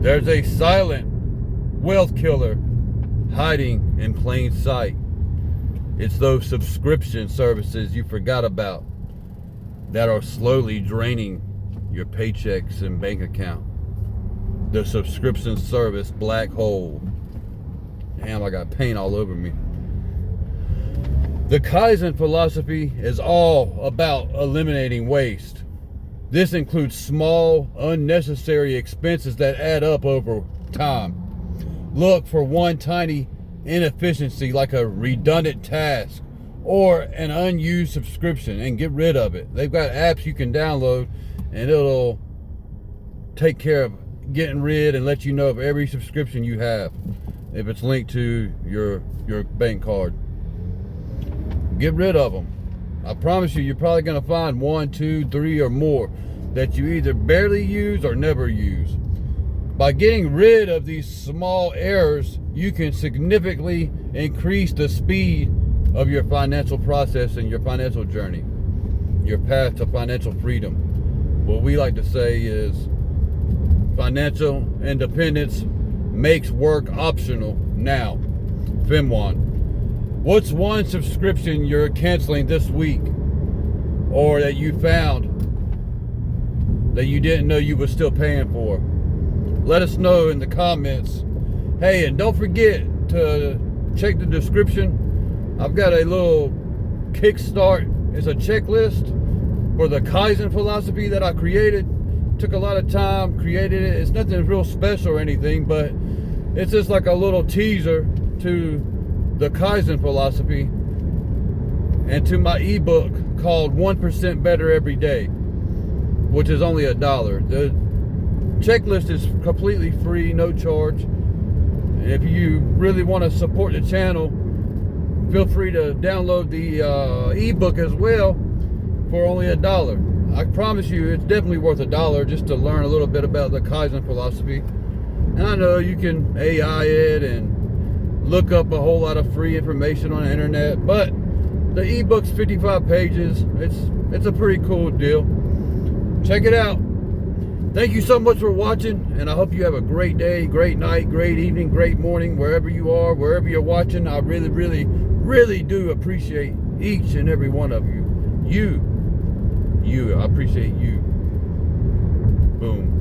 There's a silent wealth killer hiding in plain sight. It's those subscription services you forgot about that are slowly draining your paychecks and bank account. The subscription service black hole. Damn, I got paint all over me. The Kaizen philosophy is all about eliminating waste. This includes small, unnecessary expenses that add up over time. Look for one tiny inefficiency like a redundant task or an unused subscription and get rid of it. They've got apps you can download and it'll take care of getting rid and let you know of every subscription you have if it's linked to your bank card. Get rid of them. I promise you, you're probably going to find 1, 2, 3 or more that you either barely use or never use. By getting rid of these small errors, you can significantly increase the speed of your financial process and your financial journey, your path to financial freedom. What we like to say is financial independence makes work optional now. FemWan. What's one subscription you're canceling this week or that you found that you didn't know you were still paying for? Let us know in the comments. Hey, and don't forget to check the description. I've got a little kickstart. It's a checklist for the Kaizen philosophy that I created. Took a lot of time, created it. It's nothing real special or anything, but it's just like a little teaser to the Kaizen philosophy and to my ebook called 1% Better Every Day, which is only $1. The checklist is completely free, no charge. And if you really want to support the channel, feel free to download the ebook as well for only $1. I promise you it's definitely worth $1 just to learn a little bit about the Kaizen philosophy. And I know you can AI it and look up a whole lot of free information on the internet, but the ebook's 55 pages. It's a pretty cool deal. Check it out. Thank you so much for watching, and I hope you have a great day, great night, great evening, great morning, wherever you are, wherever you're watching. I really, really, really do appreciate each and every one of you. I appreciate you. Boom.